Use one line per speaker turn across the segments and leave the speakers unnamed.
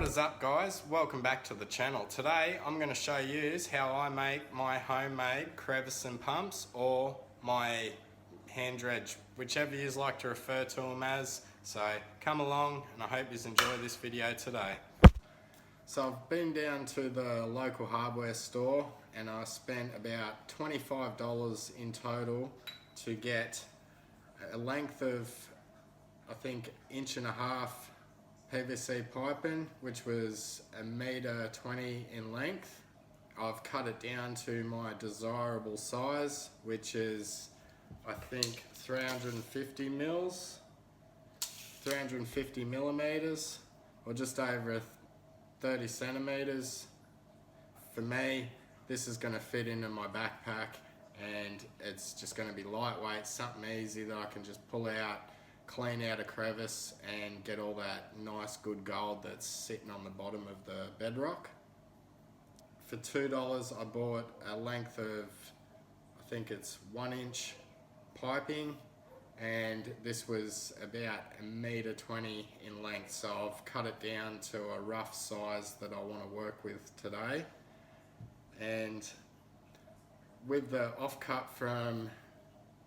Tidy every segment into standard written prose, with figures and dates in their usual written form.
is up, guys? Welcome back to the channel. Today I'm going to show you how I make my homemade crevicing pumps, or my hand dredge, whichever you like to refer to them as. So come along and I hope you enjoy this video today. So I've been down to the local hardware store and I spent about $25 in total to get a length of, I think, 1.5 inch PVC piping, which was 1.20 m in length. I've cut it down to my desirable size, which is, I think, 350 millimeters, or just over 30 centimeters. For me, this is going to fit into my backpack and it's just going to be lightweight, something easy that I can just pull out, clean out a crevice and get all that nice good gold that's sitting on the bottom of the bedrock. For $2 I bought a length of, I think it's 1 inch piping, and this was about 1.20 m in length, so I've cut it down to a rough size that I want to work with today. And with the offcut from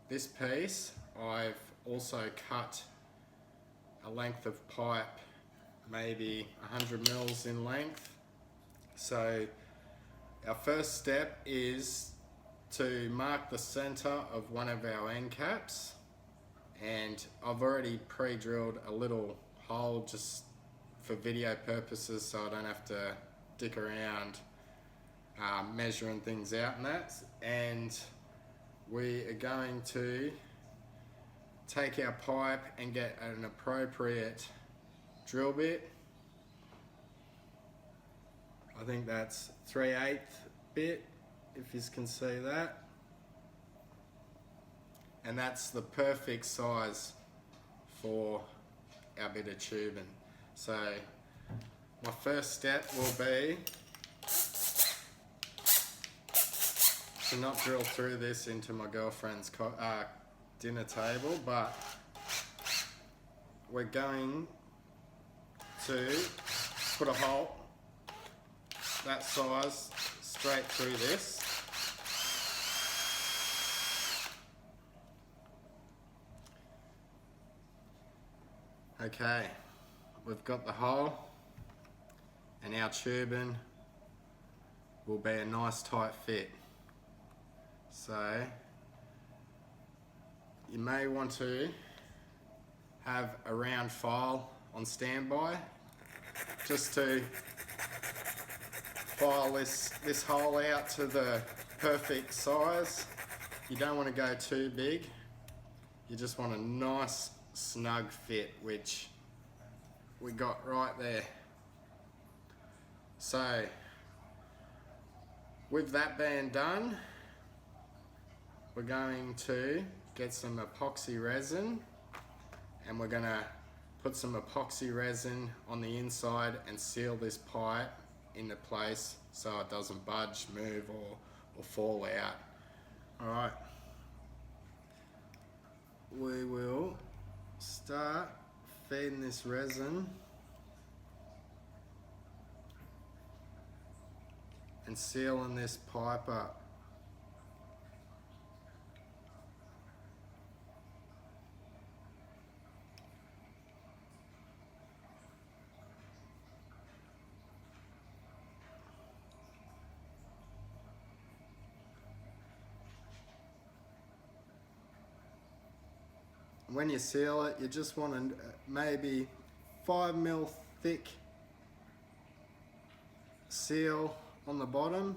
this piece, I've also cut a length of pipe, maybe 100 mils in length. So our first step is to mark the center of one of our end caps, and I've already pre-drilled a little hole just for video purposes so I don't have to dick around measuring things out and that. And we are going to take our pipe and get an appropriate drill bit. I think that's 3/8 bit, if you can see that. And that's the perfect size for our bit of tubing. So my first step will be to not drill through this into my girlfriend's dinner table, but we're going to put a hole that size straight through this. Okay, we've got the hole and our tubing will be a nice tight fit. So you may want to have a round file on standby just to file this hole out to the perfect size. You don't want to go too big, you just want a nice snug fit, which we got right there. So with that being done, we're going to get some epoxy resin and we're going to put some epoxy resin on the inside and seal this pipe into place so it doesn't budge, move or fall out. Alright, we will start feeding this resin and sealing this pipe up. When you seal it, you just want to maybe 5 mil thick seal on the bottom.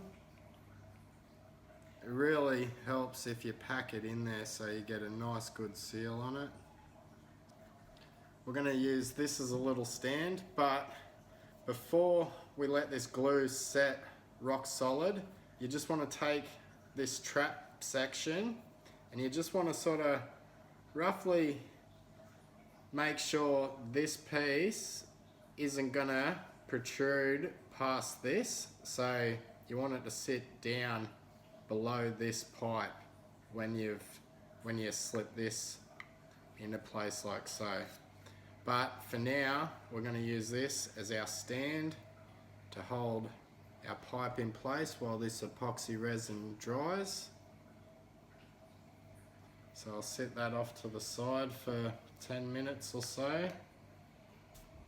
It really helps if you pack it in there so you get a nice good seal on it. We're going to use this as a little stand, but before we let this glue set rock solid, you just want to take this trap section and you just want to sort of roughly make sure this piece isn't gonna protrude past this, so you want it to sit down below this pipe when you slip this into place like so. But for now, we're going to use this as our stand to hold our pipe in place while this epoxy resin dries. So I'll set that off to the side for 10 minutes or so.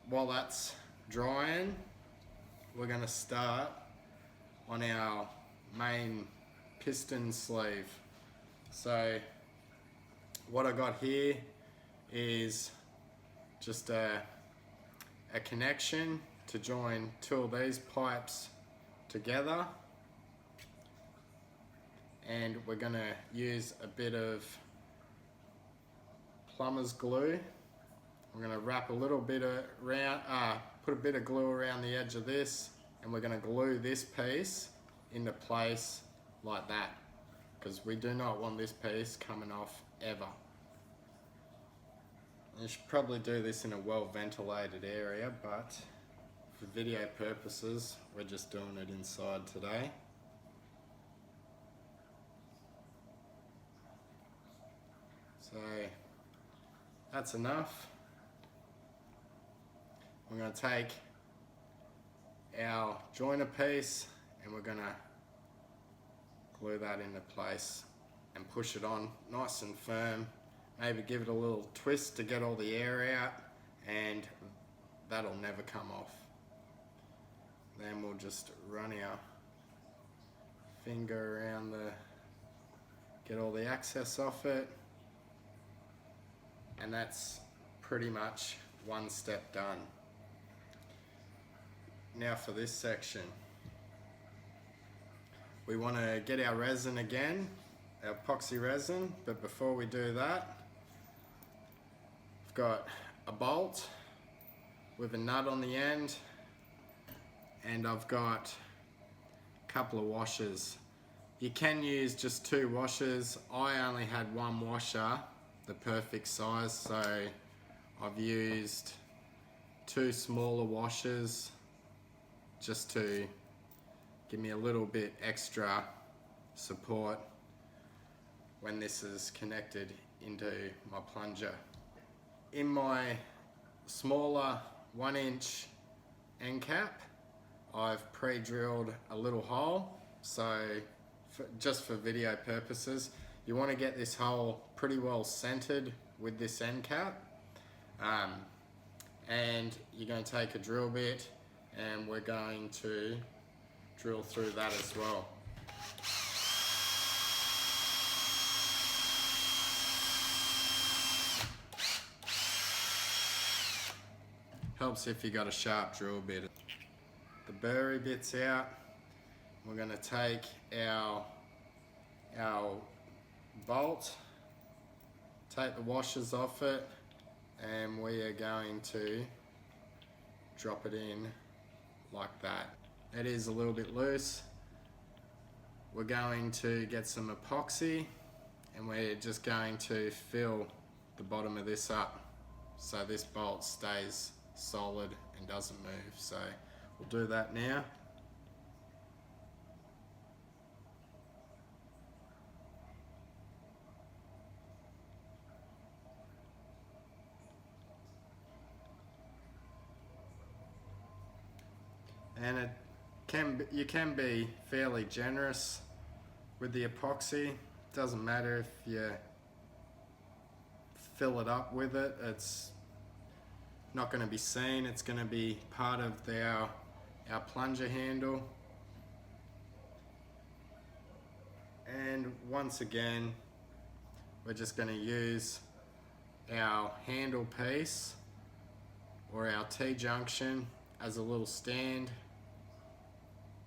While that's drying, we're going to start on our main piston sleeve. So what I got here is just a connection to join two of these pipes together, and we're going to use a bit of plumber's glue. We're going to wrap a little bit around, put a bit of glue around the edge of this, and we're going to glue this piece into place like that, because we do not want this piece coming off ever. You should probably do this in a well ventilated area, but for video purposes, we're just doing it inside today. So that's enough. We're going to take our joiner piece and we're going to glue that into place and push it on nice and firm. Maybe give it a little twist to get all the air out, and that'll never come off. Then we'll just run our finger around get all the excess off it, and that's pretty much one step done. Now for this section, we want to get our resin again, our epoxy resin, but before we do that, I've got a bolt with a nut on the end, and I've got a couple of washers. You can use just 2 washers. I only had 1 washer, the perfect size, so I've used 2 smaller washers just to give me a little bit extra support when this is connected into my plunger. In my smaller 1-inch end cap, I've pre-drilled a little hole, so just for video purposes, you want to get this hole pretty well centered with this end cap, and you're going to take a drill bit and we're going to drill through that as well. Helps if you got a sharp drill bit. The burry bit's out. We're going to take our bolt, take the washers off it, and we are going to drop it in like that. It is a little bit loose. We're going to get some epoxy and we're just going to fill the bottom of this up so this bolt stays solid and doesn't move. So we'll do that now. And you can be fairly generous with the epoxy. It doesn't matter if you fill it up with it. It's not going to be seen. It's going to be part of our plunger handle. And once again, we're just going to use our handle piece or our T-junction as a little stand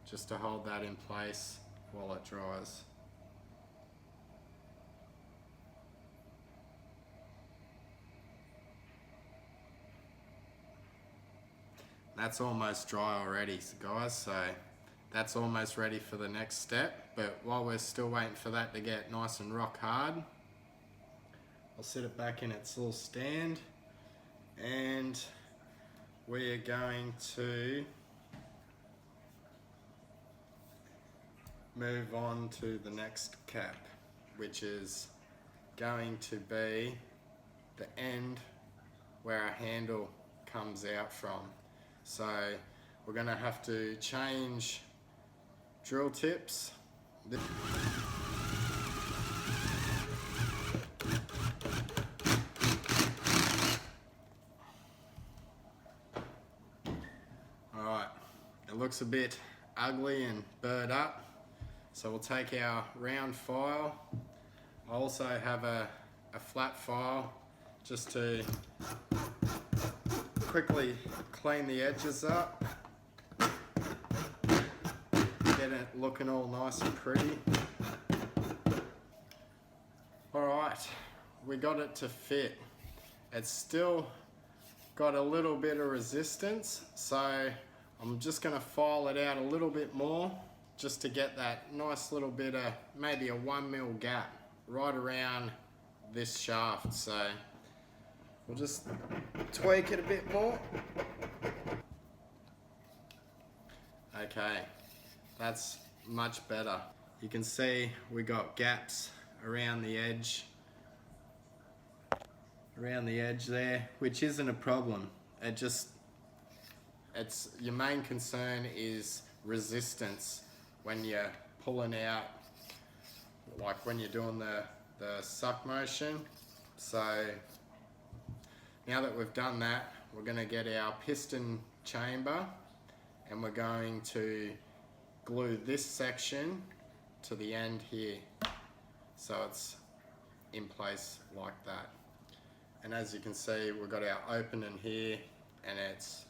just to hold that in place while it dries. That's almost dry already, guys, so that's almost ready for the next step. But while we're still waiting for that to get nice and rock hard, I'll set it back in its little stand, and we are going to move on to the next cap, which is going to be the end where our handle comes out from. So we're going to have to change drill tips. Alright, it looks a bit ugly and burred up, so we'll take our round file. I also have a flat file just to quickly clean the edges up, get it looking all nice and pretty. Alright, we got it to fit. It's still got a little bit of resistance, so I'm just going to file it out a little bit more just to get that nice little bit of maybe a 1mm gap right around this shaft. So we'll just tweak it a bit more. Okay, that's much better. You can see we got gaps around the edge there, which isn't a problem. It's your main concern is resistance when you're pulling out, like when you're doing the suck motion. So now that we've done that, we're going to get our piston chamber and we're going to glue this section to the end here, so it's in place like that. And as you can see, we've got our opening here, and it's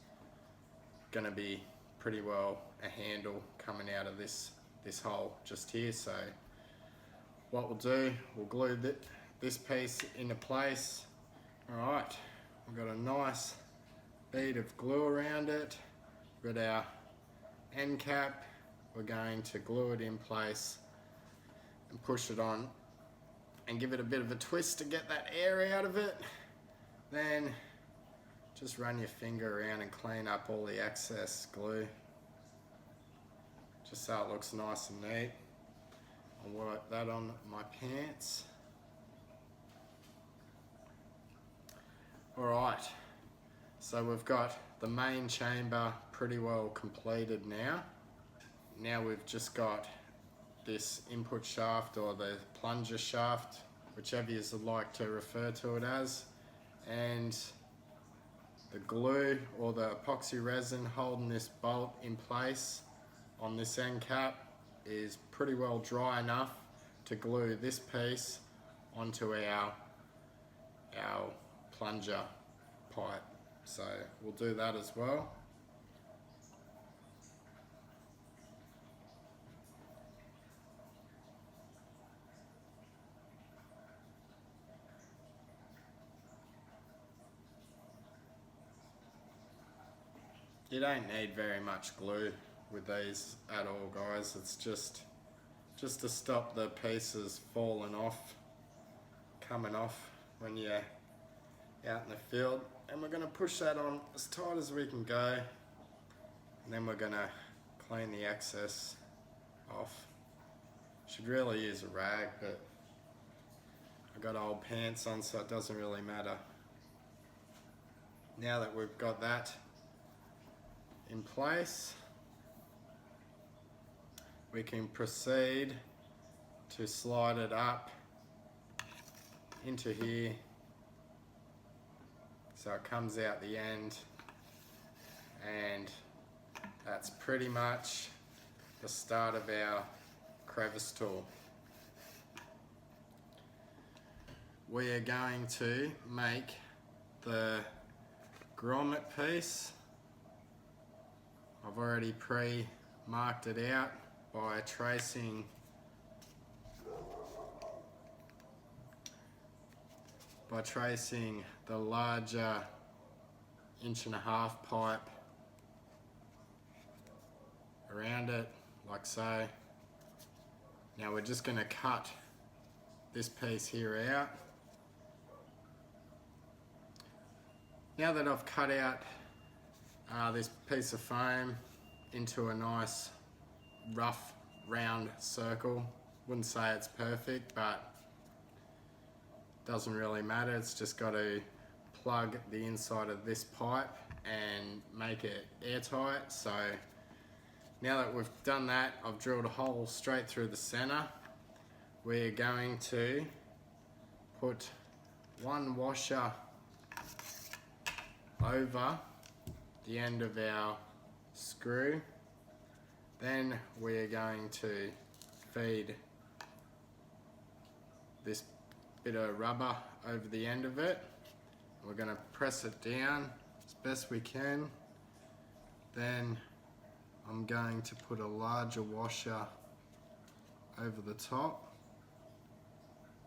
going to be pretty well a handle coming out of this hole just here. So what we'll do, we'll glue this piece into place. All right, we've got a nice bead of glue around it. We've got our end cap. We're going to glue it in place and push it on and give it a bit of a twist to get that air out of it. Then just run your finger around and clean up all the excess glue, just so it looks nice and neat. I'll work that on my pants. Alright, so we've got the main chamber pretty well completed now. Now we've just got this input shaft, or the plunger shaft, whichever you would like to refer to it as, and the glue or the epoxy resin holding this bolt in place on this end cap is pretty well dry enough to glue this piece onto our plunger pipe. So we'll do that as well. You don't need very much glue with these at all, guys. It's just to stop the pieces falling off, coming off when you're out in the field. And we're going to push that on as tight as we can go, and then we're going to clean the excess off. Should really use a rag, but I've got old pants on, so it doesn't really matter. Now that we've got that in place, we can proceed to slide it up into here so it comes out the end, and that's pretty much the start of our crevice tool. We are going to make the grommet piece. I've already pre-marked it out by tracing the larger 1.5" pipe around it, like so. Now we're just going to cut this piece here out. Now that I've cut out this piece of foam into a nice rough round circle, wouldn't say it's perfect, but doesn't really matter. It's just got to plug the inside of this pipe and make it airtight. So now that we've done that, I've drilled a hole straight through the center. We're going to put one washer over the end of our screw. Then we're going to feed this bit of rubber over the end of it. We're going to press it down as best we can. Then I'm going to put a larger washer over the top.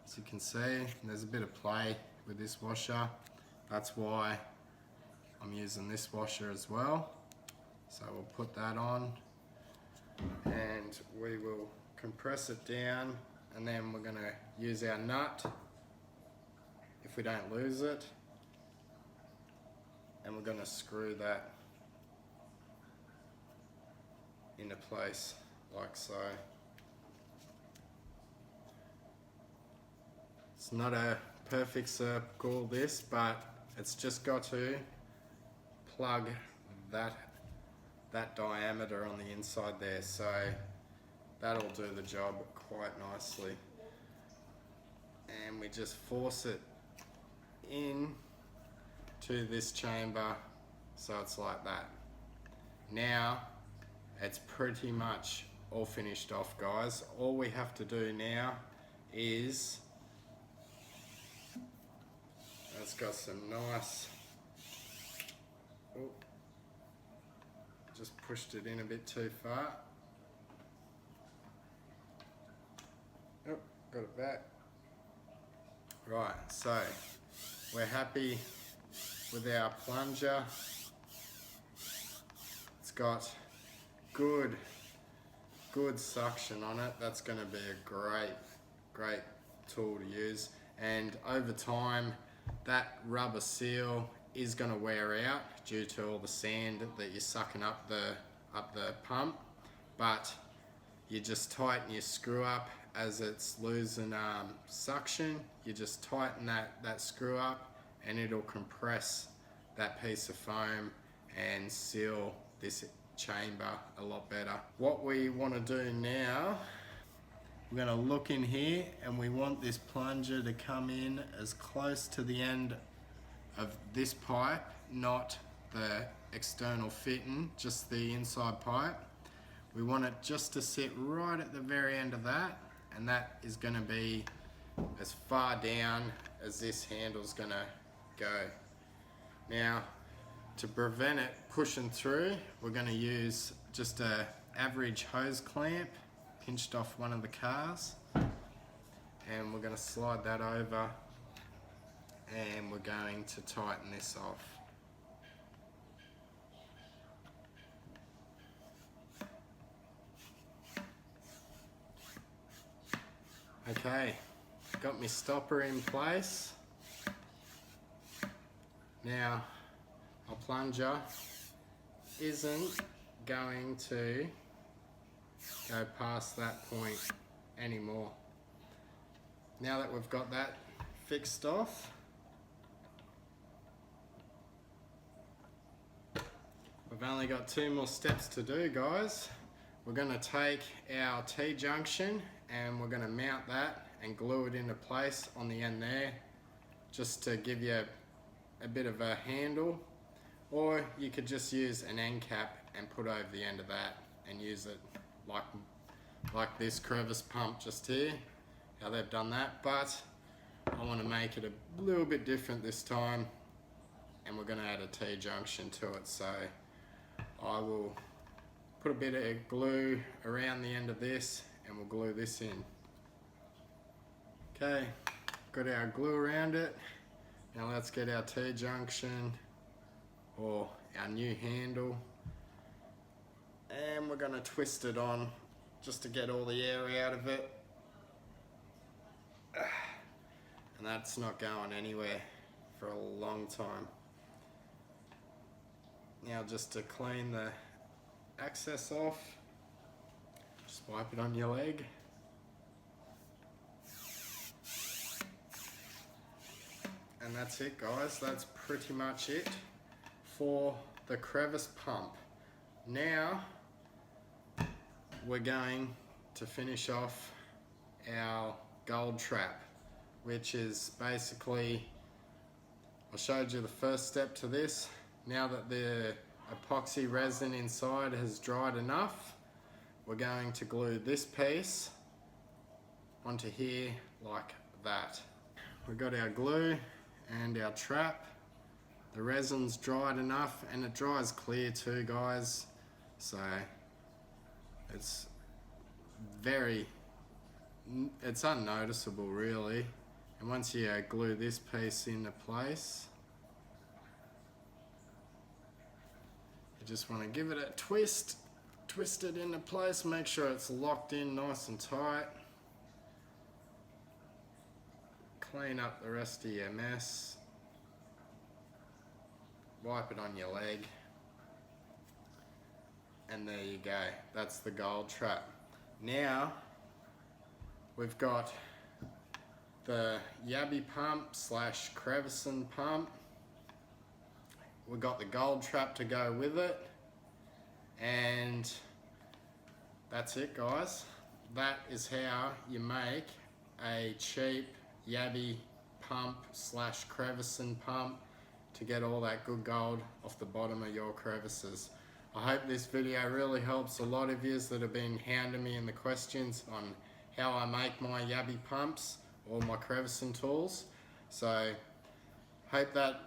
As you can see, there's a bit of play with this washer. That's why I'm using this washer as well. So we'll put that on and we will compress it down, and then we're going to use our nut if we don't lose it, and we're going to screw that into place like so. It's not a perfect circle this, but it's just got to plug that diameter on the inside there, so that'll do the job quite nicely. And we just force it in to this chamber, so it's like that. Now it's pretty much all finished off, guys. All we have to do now is, it's got some nice, oh, just pushed it in a bit too far. Oh, got it back. Right, so we're happy with our plunger. It's got good suction on it. That's going to be a great tool to use. And over time, that rubber seal is going to wear out due to all the sand that you're sucking up the pump. But you just tighten your screw up as it's losing suction. You just tighten that screw up and it'll compress that piece of foam and seal this chamber a lot better. What we want to do now, we're going to look in here and we want this plunger to come in as close to the end of this pipe, not the external fitting, just the inside pipe. We want it just to sit right at the very end of that, and that is going to be as far down as this handle's going to go. Now, to prevent it pushing through, we're going to use just a average hose clamp pinched off one of the cars, and we're going to slide that over and we're going to tighten this off. Okay, got my stopper in place. Now, our plunger isn't going to go past that point anymore. Now that we've got that fixed off, we've only got 2 more steps to do, guys. We're going to take our T-junction and we're going to mount that and glue it into place on the end there, just to give you a bit of a handle. Or you could just use an end cap and put over the end of that and use it like this crevice pump just here, how they've done that. But I want to make it a little bit different this time, and we're going to add a T-junction to it. So I will put a bit of glue around the end of this and we'll glue this in. Okay, got our glue around it. Now let's get our T-junction or our new handle, and we're going to twist it on just to get all the air out of it. And that's not going anywhere for a long time. Now just to clean the access off, just wipe it on your leg. And that's it, guys. That's pretty much it for the crevice pump. Now we're going to finish off our gold trap, which is basically, I showed you the first step to this. Now that the epoxy resin inside has dried enough, we're going to glue this piece onto here like that. We've got our glue and our trap. The resin's dried enough, and it dries clear too, guys, so it's unnoticeable really. And once you glue this piece into place, you just want to give it a twist it into place, make sure it's locked in nice and tight. Clean up the rest of your mess, wipe it on your leg, and there you go. That's the gold trap. Now we've got the yabbie pump / crevicing pump. We've got the gold trap to go with it, and that's it, guys. That is how you make a cheap yabbie pump / crevicing pump to get all that good gold off the bottom of your crevices. I hope this video really helps a lot of yous that have been hounding me in the questions on how I make my yabbie pumps or my crevicing tools. So hope that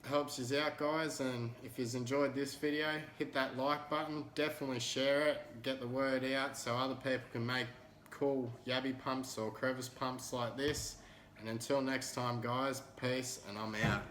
helps you out, guys, and if you've enjoyed this video, hit that like button, definitely share it, get the word out so other people can make cool yabbie pumps or crevice pumps like this. And until next time, guys, peace, and I'm out.